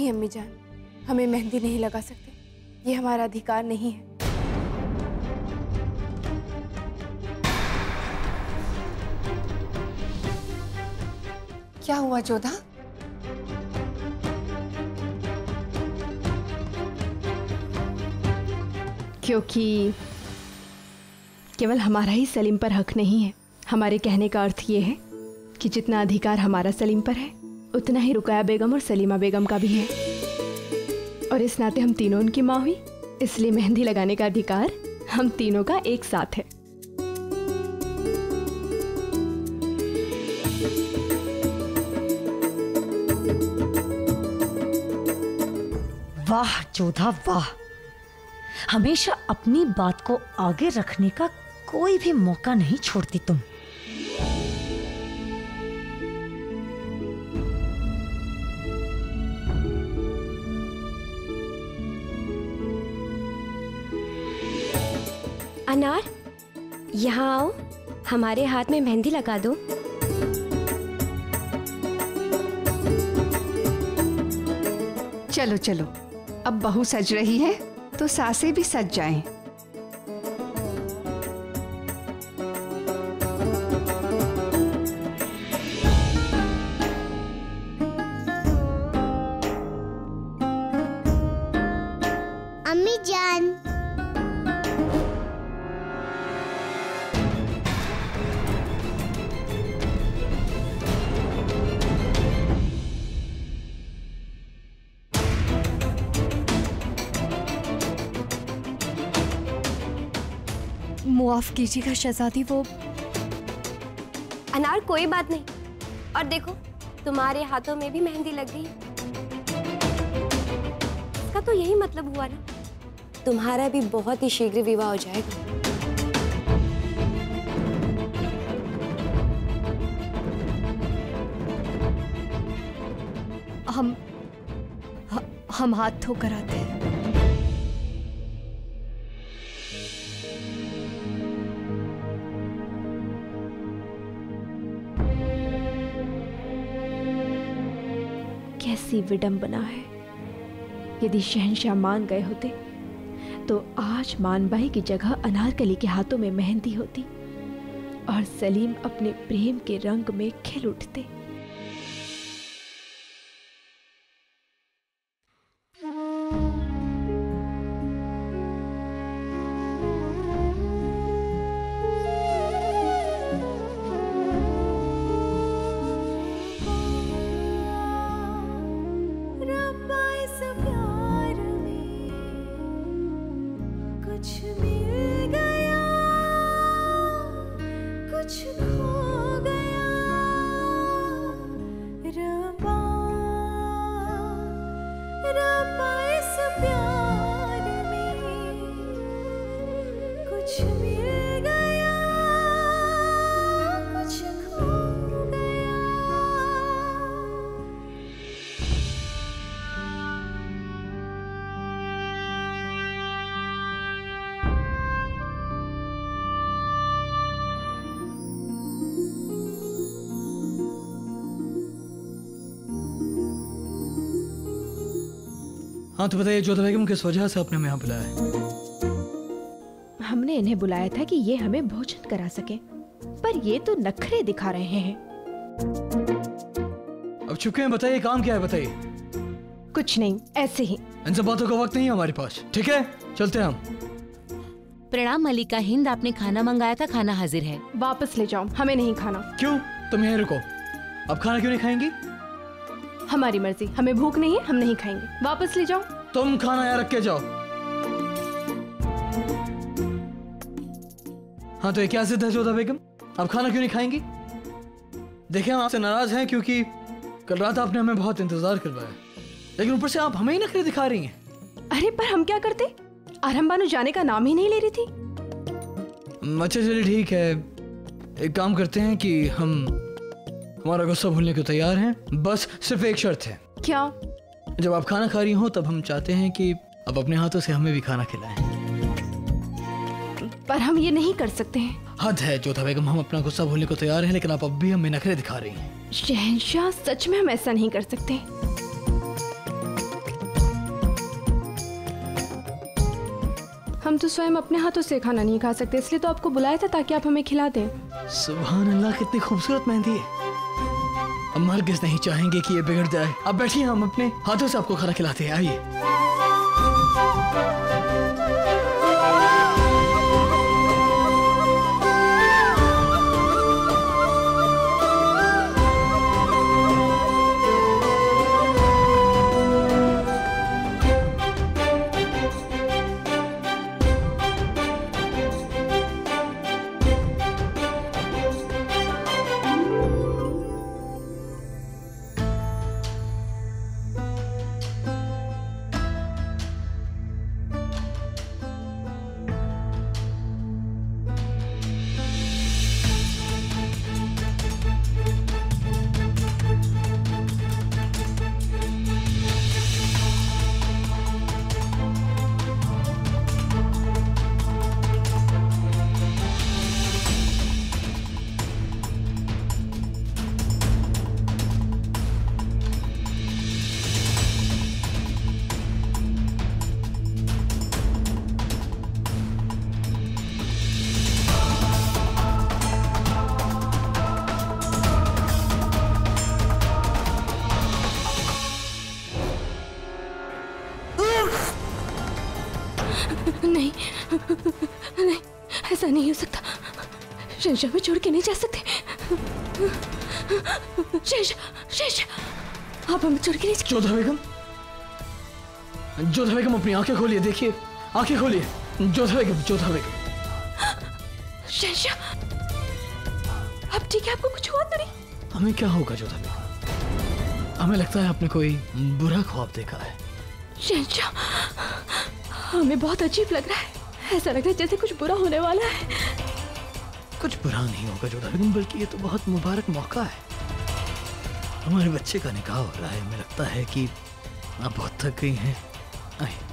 नहीं अम्मी जान, हमें मेहंदी नहीं लगा सकते, ये हमारा अधिकार नहीं है। क्या हुआ जोधा? क्योंकि केवल हमारा ही सलीम पर हक नहीं है। हमारे कहने का अर्थ ये है कि जितना अधिकार हमारा सलीम पर है उतना ही रुकैया बेगम और सलीमा बेगम का भी है, और इस नाते हम तीनों उनकी माँ हुई, इसलिए मेहंदी लगाने का अधिकार हम तीनों का एक साथ है। वाह जोधा वाह, हमेशा अपनी बात को आगे रखने का कोई भी मौका नहीं छोड़ती तुम। अनार, यहाँ आओ, हमारे हाथ में मेहंदी लगा दो। चलो चलो, अब बहू सज रही है तो सासें भी सज जाएं। अम्मी जान, माफ कीजिएगा शहजादी, वो अनार कोई बात नहीं। और देखो, तुम्हारे हाथों में भी मेहंदी लग गई। इसका तो यही मतलब हुआ ना, तुम्हारा भी बहुत ही शीघ्र विवाह हो जाएगा। हम हाथ धोकर आते हैं। कैसी विडंबना है। यदि शहंशाह मान गए होते तो आज मानबाई की जगह अनारकली के हाथों में मेहंदी होती और सलीम अपने प्रेम के रंग में खिल उठते। हाँ तो बताइए जोधा बेगम, किस वजह से आपने हमें यहाँ बुलाया है? हमने इन्हें बुलाया था कि ये हमें भोजन करा सके, पर ये तो नखरे दिखा रहे हैं। अब चुपके हैं, बताइए काम क्या है, बताइए। कुछ नहीं, ऐसे ही। इन सब बातों का वक्त नहीं है हमारे पास, ठीक है? चलते हैं हम। प्रणाम मलिका हिंद, आपने खाना मंगाया था, खाना हाजिर है। वापस ले जाओ, हमें नहीं खाना। क्यों? तुम यहीं रुको। अब खाना क्यों नहीं खाएंगी? हमारी मर्जी, हमें भूख नहीं है, हम नहीं खाएंगे। वापस ले जाओ। तुम खाना यहाँ रख के जाओ। हाँ तो ये क्या जिद है जोधा बेगम, आप खाना क्यों नहीं खाएंगी? देखिए हम आपसे नाराज हैं क्योंकि कल रात आपने हमें बहुत इंतजार करवाया, लेकिन ऊपर से आप हमें ही नखरे दिखा रही हैं। अरे पर हम क्या करते? आरम बानो जाने का नाम ही नहीं ले रही थी। अच्छा चलिए ठीक है, एक काम करते हैं कि हम हमारा गुस्सा भूलने को तैयार हैं, बस सिर्फ एक शर्त है। क्या? जब आप खाना खा रही हो तब हम चाहते हैं कि आप अपने हाथों से हमें भी खाना खिलाएं। पर हम ये नहीं कर सकते हैं। हद है जोधा बेगम, हम अपना गुस्सा भूलने को तैयार हैं, लेकिन आप अब भी हमें नखरे दिखा रही हैं। शहंशाह, सच में हम ऐसा नहीं कर सकते। हम तो स्वयं अपने हाथों से खाना नहीं खा सकते, इसलिए तो आपको बुलाया था ताकि आप हमें खिला दें। सुभान अल्लाह, कितनी खूबसूरत मेहंदी है। हम हरगिज़ नहीं चाहेंगे कि ये बिगड़ जाए। आप बैठिए, हम अपने हाथों से आपको खाना खिलाते हैं। आइए। नहीं नहीं, ऐसा नहीं हो सकता। शहंशाह में छोड़ के नहीं जा सकते। शहंशाह, आप हमें छोड़ के नहीं। जोधा बेगम, जोधा बेगम अपनी आंखें खोलिए, देखिए, आंखें खोलिए। जोधा बेगम, जोधा बेगम। शहंशाह, अब ठीक है? आपको कुछ हुआ तो नहीं? हमें क्या होगा जोधा बेगम? हमें लगता है आपने कोई बुरा ख्वाब देखा है। शहंशाह, हमें बहुत अजीब लग रहा है। ऐसा लग रहा है जैसे कुछ बुरा होने वाला है। कुछ बुरा नहीं होगा जोधा बेगम, बल्कि ये तो बहुत मुबारक मौका है। हमारे बच्चे का निकाह हो रहा है। हमें लगता है कि आप बहुत थक गई हैं। आइए।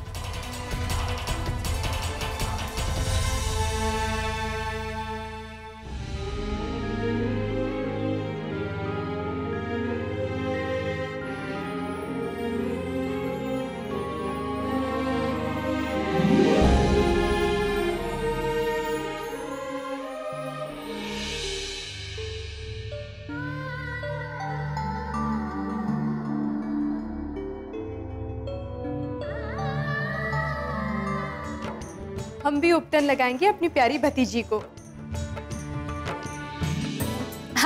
हम भी उपटन लगाएंगे अपनी प्यारी भतीजी को।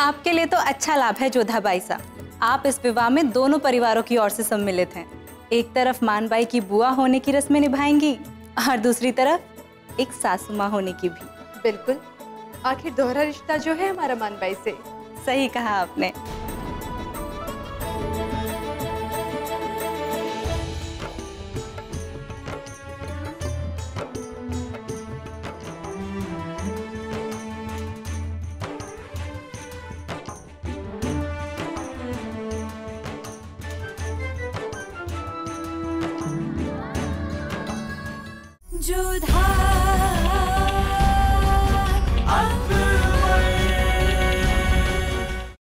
आपके लिए तो अच्छा लाभ है जोधाबाई साहब। आप इस विवाह में दोनों परिवारों की ओर से सम्मिलित हैं। एक तरफ मानबाई की बुआ होने की रस्में निभाएंगी और दूसरी तरफ एक सासू माँ होने की भी। बिल्कुल, आखिर दोहरा रिश्ता जो है हमारा मानबाई से। सही कहा आपने।